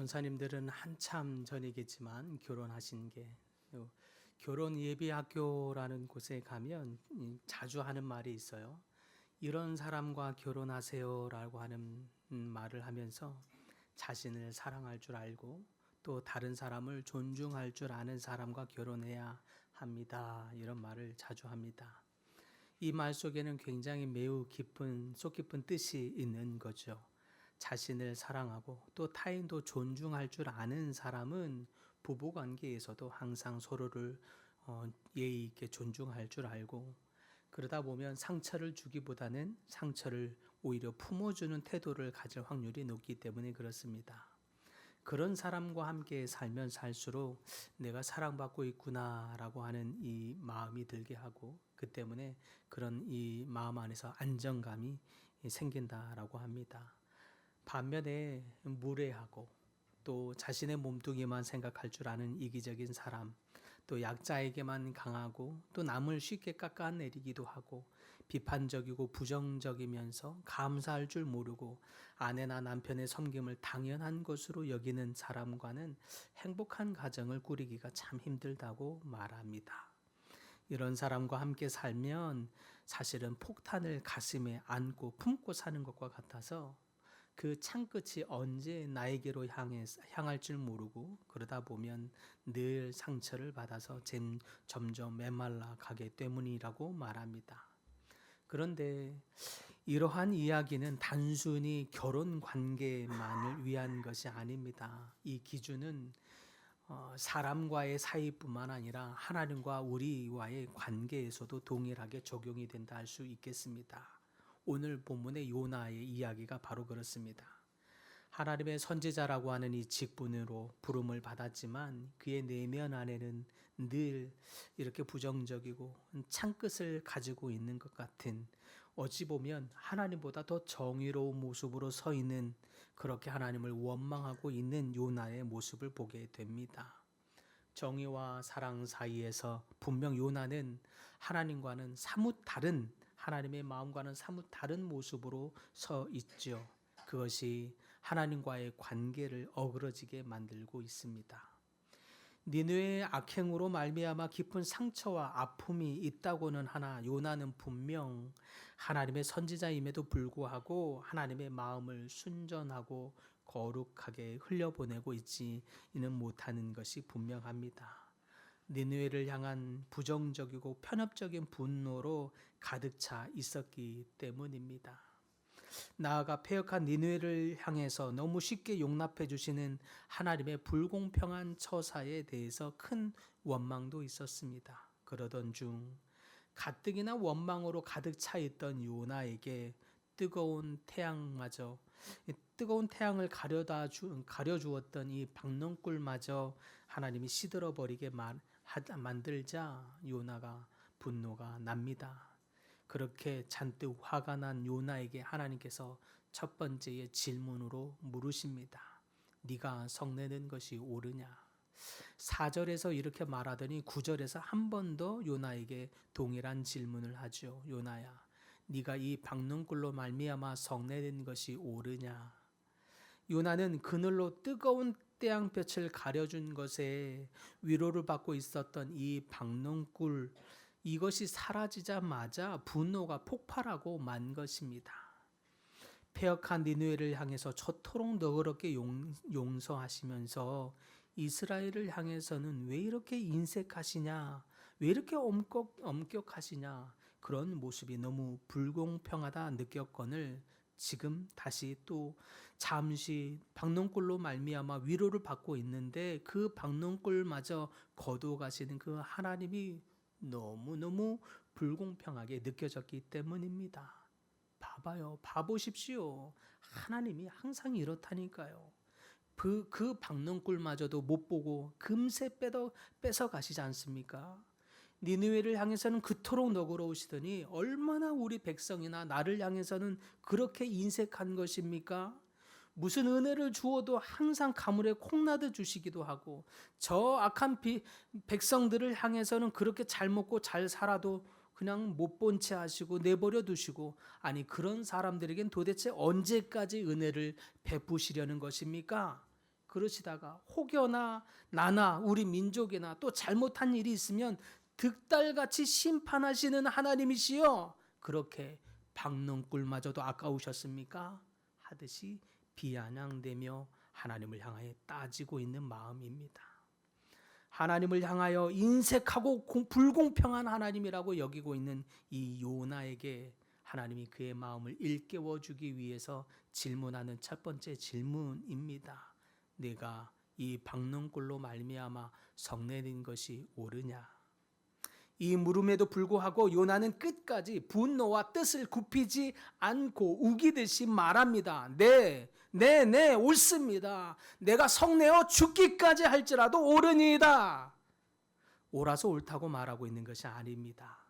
권사님들은 한참 전이겠지만 결혼하신 게 결혼 예비학교라는 곳에 가면 자주 하는 말이 있어요. 이런 사람과 결혼하세요라고 하는 말을 하면서 자신을 사랑할 줄 알고 또 다른 사람을 존중할 줄 아는 사람과 결혼해야 합니다. 이런 말을 자주 합니다. 이 말 속에는 굉장히 매우 깊은 속 깊은 뜻이 있는 거죠. 자신을 사랑하고 또 타인도 존중할 줄 아는 사람은 부부 관계에서도 항상 서로를 예의 있게 존중할 줄 알고, 그러다 보면 상처를 주기보다는 상처를 오히려 품어주는 태도를 가질 확률이 높기 때문에 그렇습니다. 그런 사람과 함께 살면 살수록 내가 사랑받고 있구나라고 하는 이 마음이 들게 하고, 그 때문에 그런 이 마음 안에서 안정감이 생긴다라고 합니다. 반면에 무례하고 또 자신의 몸뚱이만 생각할 줄 아는 이기적인 사람, 또 약자에게만 강하고 또 남을 쉽게 깎아내리기도 하고 비판적이고 부정적이면서 감사할 줄 모르고 아내나 남편의 섬김을 당연한 것으로 여기는 사람과는 행복한 가정을 꾸리기가 참 힘들다고 말합니다. 이런 사람과 함께 살면 사실은 폭탄을 가슴에 안고 품고 사는 것과 같아서 그 창끝이 언제 나에게로 향할 줄 모르고, 그러다 보면 늘 상처를 받아서 점점 메말라 가기 때문이라고 말합니다. 그런데 이러한 이야기는 단순히 결혼 관계만을 위한 것이 아닙니다. 이 기준은 사람과의 사이뿐만 아니라 하나님과 우리와의 관계에서도 동일하게 적용이 된다 할 수 있겠습니다. 오늘 본문의 요나의 이야기가 바로 그렇습니다. 하나님의 선지자라고 하는 이 직분으로 부름을 받았지만 그의 내면 안에는 늘 이렇게 부정적이고 창끝을 가지고 있는 것 같은, 어찌 보면 하나님보다 더 정의로운 모습으로 서 있는, 그렇게 하나님을 원망하고 있는 요나의 모습을 보게 됩니다. 정의와 사랑 사이에서 분명 요나는 하나님과는 사뭇 다른, 하나님의 마음과는 사뭇 다른 모습으로 서 있죠. 그것이 하나님과의 관계를 어그러지게 만들고 있습니다. 니느웨의 악행으로 말미암아 깊은 상처와 아픔이 있다고는 하나 요나는 분명 하나님의 선지자임에도 불구하고 하나님의 마음을 순전하고 거룩하게 흘려보내고 있지는 못하는 것이 분명합니다. 니느웨를 향한 부정적이고 편협적인 분노로 가득 차 있었기 때문입니다. 나아가 패역한 니느웨를 향해서 너무 쉽게 용납해 주시는 하나님의 불공평한 처사에 대해서 큰 원망도 있었습니다. 그러던 중 가뜩이나 원망으로 가득 차 있던 요나에게 뜨거운 태양을 가려주었던 이 박넝굴마저 하나님이 시들어버리게 만들자 요나가 분노가 납니다. 그렇게 잔뜩 화가 난 요나에게 하나님께서 첫 번째의 질문으로 물으십니다. 네가 성내는 것이 옳으냐? 4절에서 이렇게 말하더니 9절에서 한 번 더 요나에게 동일한 질문을 하죠. 요나야, 네가 이 박능굴로 말미암아 성내는 것이 옳으냐? 요나는 그늘로 뜨거운 태양볕을 가려준 것에 위로를 받고 있었던 이 박농굴, 이것이 사라지자마자 분노가 폭발하고 만 것입니다. 패역한 니느웨를 향해서 저토록 너그럽게 용서하시면서 이스라엘을 향해서는 왜 이렇게 인색하시냐, 왜 이렇게 엄격하시냐, 그런 모습이 너무 불공평하다 느꼈거늘 지금 다시 또 잠시 박농굴로 말미암아 위로를 받고 있는데 그 박농굴마저 거두어가시는 그 하나님이 너무너무 불공평하게 느껴졌기 때문입니다. 봐보십시오. 하나님이 항상 이렇다니까요. 그 박농굴마저도 못 보고 금세 뺏어 가시지 않습니까? 니느웨를 향해서는 그토록 너그러우시더니 얼마나 우리 백성이나 나를 향해서는 그렇게 인색한 것입니까? 무슨 은혜를 주어도 항상 가물에 콩나듯 주시기도 하고, 저 악한 백성들을 향해서는 그렇게 잘 먹고 잘 살아도 그냥 못 본 채 하시고 내버려 두시고, 아니 그런 사람들에겐 도대체 언제까지 은혜를 베푸시려는 것입니까? 그러시다가 혹여나 나나 우리 민족이나 또 잘못한 일이 있으면 득달같이 심판하시는 하나님이시여 그렇게 박농꿀마저도 아까우셨습니까? 하듯이 비아냥대며 하나님을 향하여 따지고 있는 마음입니다. 하나님을 향하여 인색하고 불공평한 하나님이라고 여기고 있는 이 요나에게 하나님이 그의 마음을 일깨워 주기 위해서 질문하는 첫 번째 질문입니다. 내가 이 박농꿀로 말미암아 성내는 것이 옳으냐? 이 물음에도 불구하고 요나는 끝까지 분노와 뜻을 굽히지 않고 우기듯이 말합니다. 네, 옳습니다. 내가 성내어 죽기까지 할지라도 옳으니이다. 옳아서 옳다고 말하고 있는 것이 아닙니다.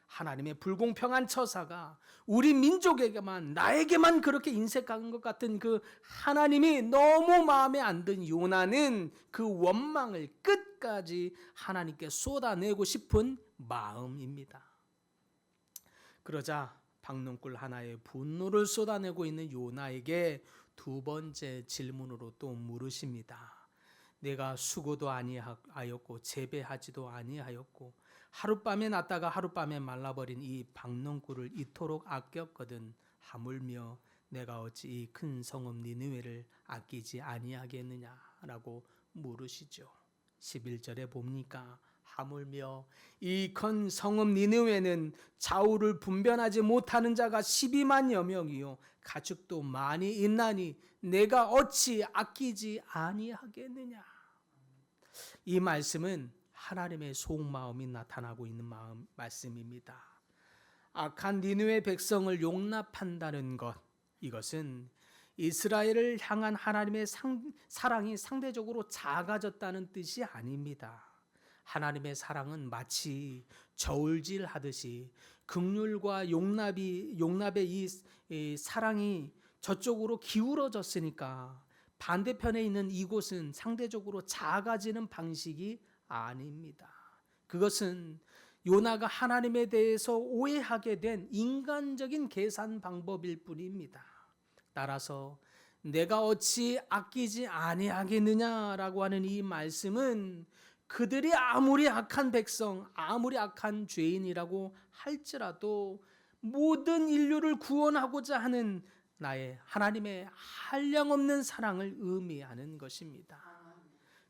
하나님의 불공평한 처사가 우리 민족에게만 나에게만 그렇게 인색한 것 같은 그 하나님이 너무 마음에 안 든 요나는 그 원망을 끝까지 하나님께 쏟아내고 싶은 마음입니다. 그러자 박농꿀 하나의 분노를 쏟아내고 있는 요나에게 두 번째 질문으로 또 물으십니다. 내가 수고도 아니하였고 재배하지도 아니하였고 하룻밤에 났다가 하룻밤에 말라버린 이 박농꿀을 이토록 아꼈거든 하물며 내가 어찌 이 큰 성읍 니느웨를 아끼지 아니하겠느냐라고 물으시죠. 11절에 봅니까? 하물며 이 큰 성읍 니느웨는 좌우를 분별하지 못하는 자가 12만여 명이요 가축도 많이 있나니 내가 어찌 아끼지 아니하겠느냐. 이 말씀은 하나님의 속마음이 나타나고 있는 말씀입니다. 악한 니느웨 백성을 용납한다는 것, 이것은 이스라엘을 향한 하나님의 사랑이 상대적으로 작아졌다는 뜻이 아닙니다. 하나님의 사랑은 마치 저울질하듯이 긍휼과 용납의 이 사랑이 저쪽으로 기울어졌으니까 반대편에 있는 이곳은 상대적으로 작아지는 방식이 아닙니다. 그것은 요나가 하나님에 대해서 오해하게 된 인간적인 계산 방법일 뿐입니다. 따라서 내가 어찌 아끼지 아니하겠느냐라고 하는 이 말씀은 그들이 아무리 악한 백성, 아무리 악한 죄인이라고 할지라도 모든 인류를 구원하고자 하는 나의 하나님의 한량없는 사랑을 의미하는 것입니다.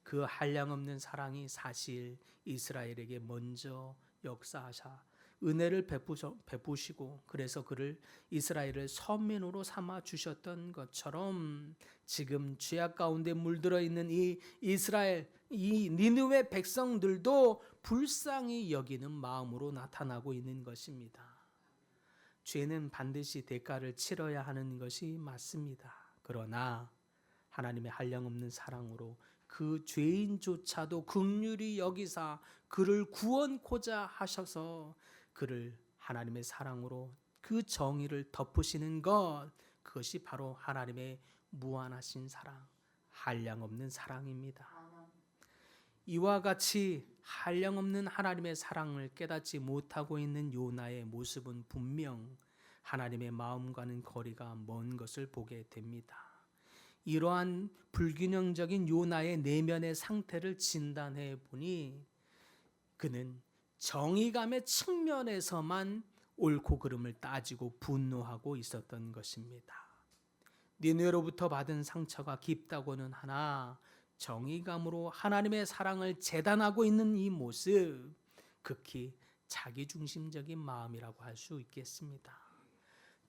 그 한량없는 사랑이 사실 이스라엘에게 먼저 역사하사 은혜를 베푸시고 그래서 그를 이스라엘을 선민으로 삼아 주셨던 것처럼 지금 죄악 가운데 물들어 있는 이 이스라엘, 이 니느웨 백성들도 불쌍히 여기는 마음으로 나타나고 있는 것입니다. 죄는 반드시 대가를 치러야 하는 것이 맞습니다. 그러나 하나님의 한량없는 사랑으로 그 죄인조차도 긍휼히 여기사 그를 구원코자 하셔서 그를 하나님의 사랑으로 그 정의를 덮으시는 것, 그것이 바로 하나님의 무한하신 사랑, 한량없는 사랑입니다. 이와 같이 한량없는 하나님의 사랑을 깨닫지 못하고 있는 요나의 모습은 분명 하나님의 마음과는 거리가 먼 것을 보게 됩니다. 이러한 불균형적인 요나의 내면의 상태를 진단해 보니 그는 정의감의 측면에서만 옳고 그름을 따지고 분노하고 있었던 것입니다. 니느웨로부터 받은 상처가 깊다고는 하나 정의감으로 하나님의 사랑을 재단하고 있는 이 모습, 극히 자기중심적인 마음이라고 할 수 있겠습니다.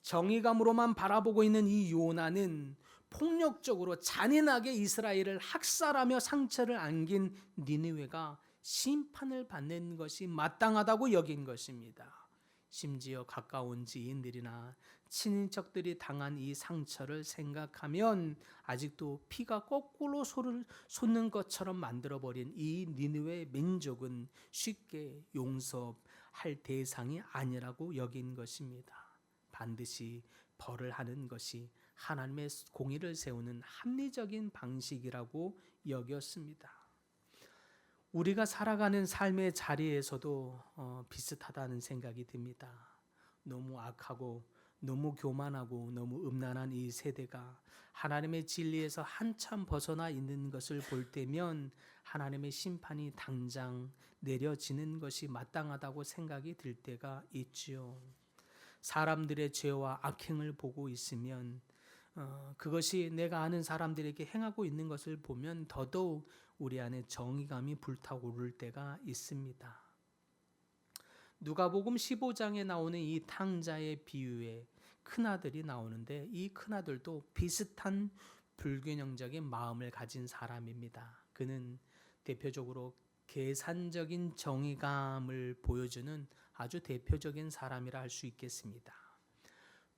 정의감으로만 바라보고 있는 이 요나는 폭력적으로 잔인하게 이스라엘을 학살하며 상처를 안긴 니느웨가 심판을 받는 것이 마땅하다고 여긴 것입니다. 심지어 가까운 지인들이나 친인척들이 당한 이 상처를 생각하면 아직도 피가 거꾸로 솟는 것처럼 만들어버린 이 니느웨 민족은 쉽게 용서할 대상이 아니라고 여긴 것입니다. 반드시 벌을 하는 것이 하나님의 공의를 세우는 합리적인 방식이라고 여겼습니다. 우리가 살아가는 삶의 자리에서도 비슷하다는 생각이 듭니다. 너무 악하고 너무 교만하고 너무 음란한 이 세대가 하나님의 진리에서 한참 벗어나 있는 것을 볼 때면 하나님의 심판이 당장 내려지는 것이 마땅하다고 생각이 들 때가 있지요. 사람들의 죄와 악행을 보고 있으면 그것이 내가 아는 사람들에게 행하고 있는 것을 보면 더더욱 우리 안에 정의감이 불타오를 때가 있습니다. 누가복음 15장에 나오는 이 탕자의 비유에 큰아들이 나오는데 이 큰아들도 비슷한 불균형적인 마음을 가진 사람입니다. 그는 대표적으로 계산적인 정의감을 보여주는 아주 대표적인 사람이라 할 수 있겠습니다.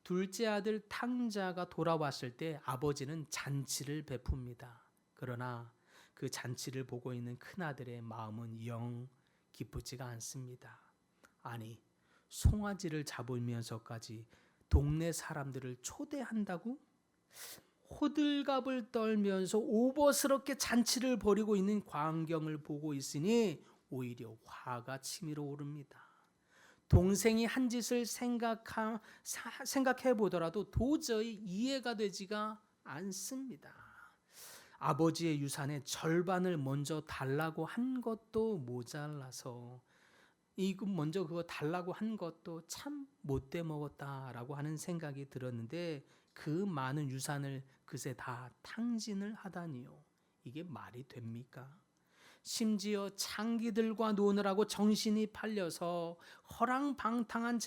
둘째 아들 탕자가 돌아왔을 때 아버지는 잔치를 베풉니다. 그러나 그 잔치를 보고 있는 큰아들의 마음은 영 기쁘지가 않습니다. 아니, 송아지를 잡으면서까지 동네 사람들을 초대한다고? 호들갑을 떨면서 오버스럽게 잔치를 벌이고 있는 광경을 보고 있으니 오히려 화가 치밀어 오릅니다. 동생이 한 짓을 생각해 보더라도 도저히 이해가 되지가 않습니다. 아버지의 유산의 절반을 먼저 달라고 한 것도 모자라서 먼저 그거 달라고 한 것도 참 못돼 먹었다라고 하는 생각이 들었는데 그 많은 유산을 그새 다 탕진을 하다니요. 이게 말이 됩니까? 심지어 창기들과 노느라고 정신이 팔려서 허랑방탕한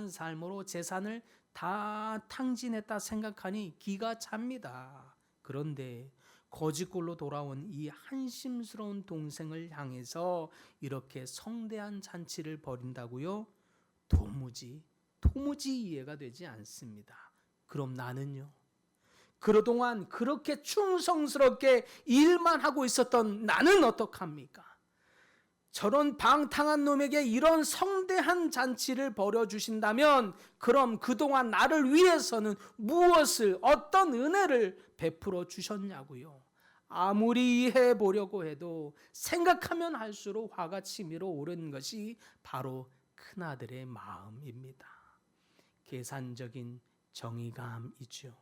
삶으로 재산을 다 탕진했다 생각하니 기가 찹니다. 그런데 거짓골로 돌아온 이 한심스러운 동생을 향해서 이렇게 성대한 잔치를 벌인다고요? 도무지 이해가 되지 않습니다. 그럼 나는요? 그동안 그렇게 충성스럽게 일만 하고 있었던 나는 어떡합니까? 저런 방탕한 놈에게 이런 성대한 잔치를 벌여주신다면 그럼 그동안 나를 위해서는 어떤 은혜를 베풀어 주셨냐고요. 아무리 이해해 보려고 해도 생각하면 할수록 화가 치밀어 오른 것이 바로 큰아들의 마음입니다. 계산적인 정의감이죠.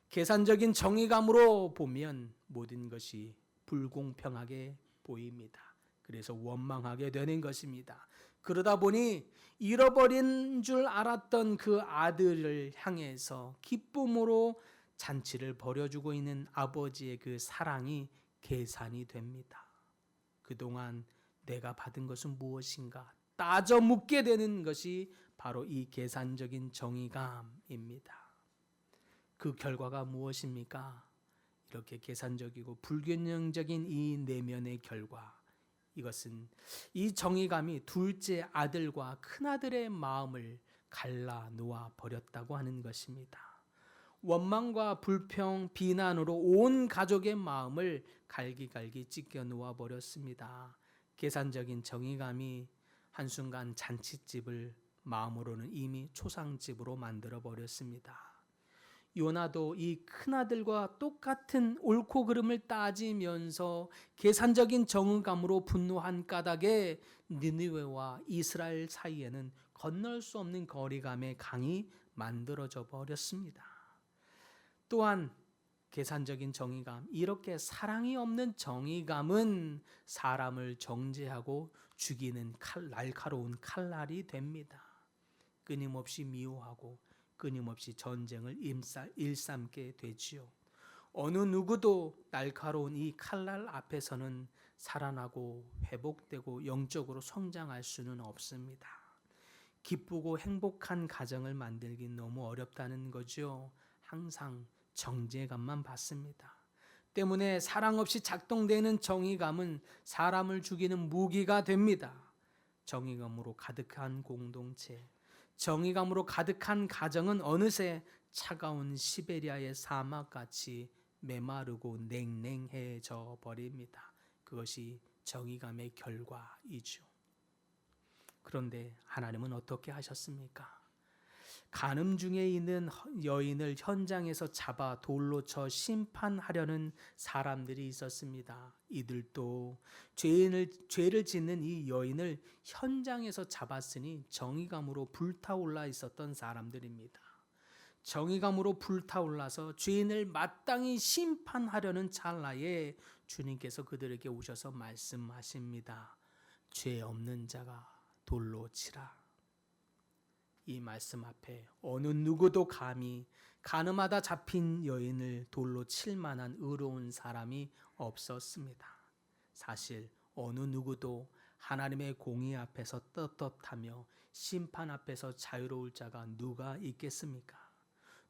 계산적인 정의감으로 보면 모든 것이 불공평하게 보입니다. 그래서 원망하게 되는 것입니다. 그러다 보니 잃어버린 줄 알았던 그 아들을 향해서 기쁨으로 잔치를 벌여주고 있는 아버지의 그 사랑이 계산이 됩니다. 그동안 내가 받은 것은 무엇인가 따져 묻게 되는 것이 바로 이 계산적인 정의감입니다. 그 결과가 무엇입니까? 이렇게 계산적이고 불균형적인 이 내면의 결과, 이것은 이 정의감이 둘째 아들과 큰아들의 마음을 갈라 놓아 버렸다고 하는 것입니다. 원망과 불평, 비난으로 온 가족의 마음을 갈기갈기 찢겨 놓아 버렸습니다. 계산적인 정의감이 한순간 잔칫집을 마음으로는 이미 초상집으로 만들어 버렸습니다. 요나도 이 큰아들과 똑같은 옳고 그름을 따지면서 계산적인 정의감으로 분노한 까닭에 니느웨와 이스라엘 사이에는 건널 수 없는 거리감의 강이 만들어져 버렸습니다. 또한 계산적인 정의감, 이렇게 사랑이 없는 정의감은 사람을 정죄하고 죽이는 날카로운 칼날이 됩니다. 끊임없이 미워하고 끊임없이 전쟁을 일삼게 되지요. 어느 누구도 날카로운 이 칼날 앞에서는 살아나고 회복되고 영적으로 성장할 수는 없습니다. 기쁘고 행복한 가정을 만들기 너무 어렵다는 거죠. 항상 정죄감만 받습니다. 때문에 사랑 없이 작동되는 정의감은 사람을 죽이는 무기가 됩니다. 정의감으로 가득한 공동체, 정의감으로 가득한 가정은 어느새 차가운 시베리아의 사막같이 메마르고 냉랭해져 버립니다. 그것이 정의감의 결과이죠. 그런데 하나님은 어떻게 하셨습니까? 간음 중에 있는 여인을 현장에서 잡아 돌로 쳐 심판하려는 사람들이 있었습니다. 이들도 죄를 짓는 이 여인을 현장에서 잡았으니 정의감으로 불타올라 있었던 사람들입니다. 정의감으로 불타올라서 죄인을 마땅히 심판하려는 찰나에 주님께서 그들에게 오셔서 말씀하십니다. 죄 없는 자가 돌로 치라. 이 말씀 앞에 어느 누구도 감히 간음하다 잡힌 여인을 돌로 칠 만한 의로운 사람이 없었습니다. 사실 어느 누구도 하나님의 공의 앞에서 떳떳하며 심판 앞에서 자유로울 자가 누가 있겠습니까?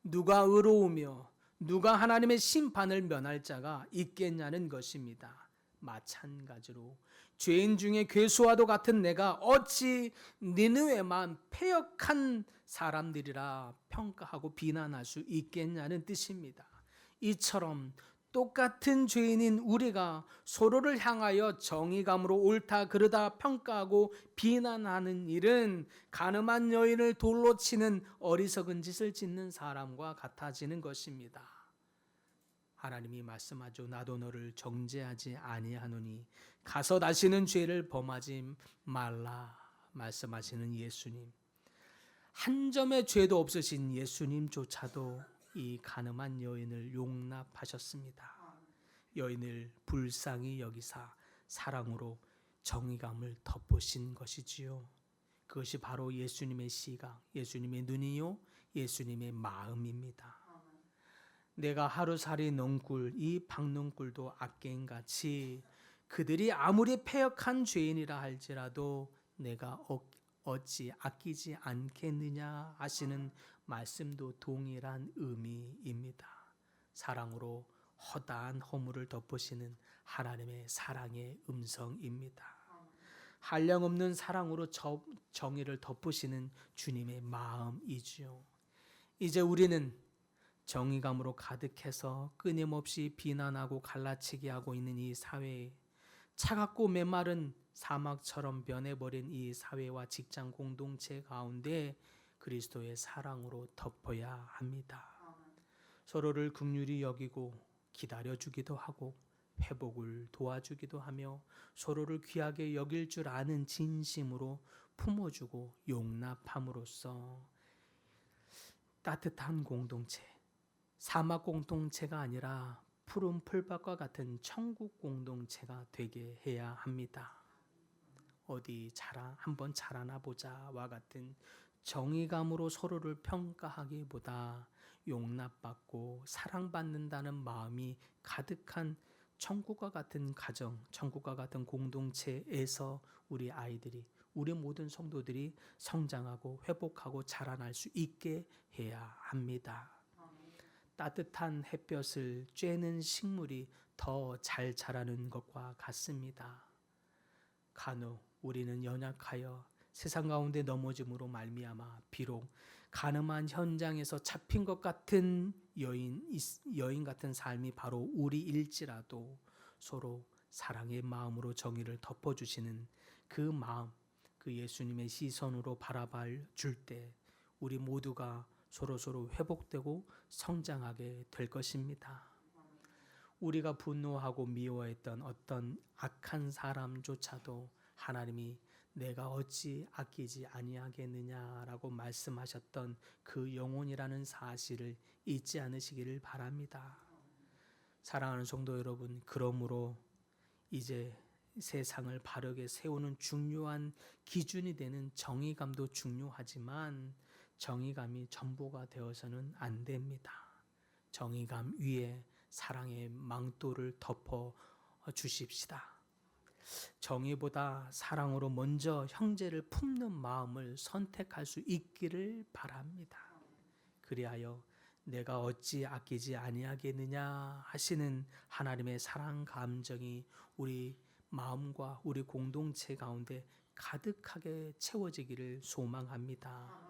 누가 의로우며 누가 하나님의 심판을 면할 자가 있겠냐는 것입니다. 마찬가지로 죄인 중에 괴수와도 같은 내가 어찌 니느웨만 패역한 사람들이라 평가하고 비난할 수 있겠냐는 뜻입니다. 이처럼 똑같은 죄인인 우리가 서로를 향하여 정의감으로 옳다 그르다 평가하고 비난하는 일은 간음한 여인을 돌로 치는 어리석은 짓을 짓는 사람과 같아지는 것입니다. 하나님이 말씀하죠. 나도 너를 정죄하지 아니하노니 가서 다시는 죄를 범하지 말라 말씀하시는 예수님. 한 점의 죄도 없으신 예수님조차도 이 간음한 여인을 용납하셨습니다. 여인을 불쌍히 여기사 사랑으로 정의감을 덮으신 것이지요. 그것이 바로 예수님의 시각, 예수님의 눈이요, 예수님의 마음입니다. 내가 하루살이 농꿀 이 박농꿀도 악개인같이 그들이 아무리 패역한 죄인이라 할지라도 내가 어찌 아끼지 않겠느냐 하시는 말씀도 동일한 의미입니다. 사랑으로 허다한 허물을 덮으시는 하나님의 사랑의 음성입니다. 한량없는 사랑으로 정의를 덮으시는 주님의 마음이지요. 이제 우리는 정의감으로 가득해서 끊임없이 비난하고 갈라치기 하고 있는 이 사회에 차갑고 메마른 사막처럼 변해버린 이 사회와 직장 공동체 가운데 그리스도의 사랑으로 덮어야 합니다. 서로를 긍휼히 여기고 기다려주기도 하고 회복을 도와주기도 하며 서로를 귀하게 여길 줄 아는 진심으로 품어주고 용납함으로써 따뜻한 공동체, 사막 공동체가 아니라 푸른 풀밭과 같은 천국 공동체가 되게 해야 합니다. 어디 한번 자라나 보자와 같은 정의감으로 서로를 평가하기보다 용납받고 사랑받는다는 마음이 가득한 천국과 같은 가정, 천국과 같은 공동체에서 우리 아이들이, 우리 모든 성도들이 성장하고 회복하고 자라날 수 있게 해야 합니다. 따뜻한 햇볕을 쬐는 식물이 더 잘 자라는 것과 같습니다. 간혹 우리는 연약하여 세상 가운데 넘어짐으로 말미암아 비록 간음한 현장에서 잡힌 것 같은 여인 같은 삶이 바로 우리일지라도 서로 사랑의 마음으로 정의를 덮어주시는 그 마음, 그 예수님의 시선으로 바라봐 줄 때 우리 모두가 서로 회복되고 성장하게 될 것입니다. 우리가 분노하고 미워했던 어떤 악한 사람조차도 하나님이 내가 어찌 아끼지 아니하겠느냐라고 말씀하셨던 그 영혼이라는 사실을 잊지 않으시기를 바랍니다. 사랑하는 성도 여러분, 그러므로 이제 세상을 바르게 세우는 중요한 기준이 되는 정의감도 중요하지만 정의감이 전부가 되어서는 안 됩니다. 정의감 위에 사랑의 망토를 덮어 주십시다. 정의보다 사랑으로 먼저 형제를 품는 마음을 선택할 수 있기를 바랍니다. 그리하여 내가 어찌 아끼지 아니하겠느냐 하시는 하나님의 사랑 감정이 우리 마음과 우리 공동체 가운데 가득하게 채워지기를 소망합니다.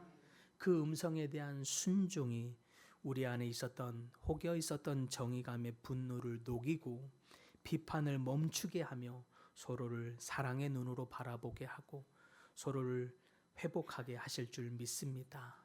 그 음성에 대한 순종이 우리 안에 있었던 혹여 있었던 정의감의 분노를 녹이고 비판을 멈추게 하며 서로를 사랑의 눈으로 바라보게 하고 서로를 회복하게 하실 줄 믿습니다.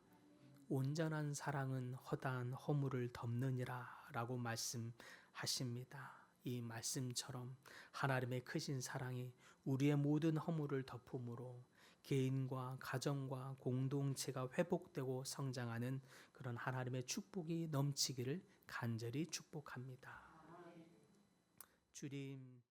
온전한 사랑은 허다한 허물을 덮느니라라고 말씀하십니다. 이 말씀처럼 하나님의 크신 사랑이 우리의 모든 허물을 덮음으로 개인과 가정과 공동체가 회복되고 성장하는 그런 하나님의 축복이 넘치기를 간절히 축복합니다. 주님.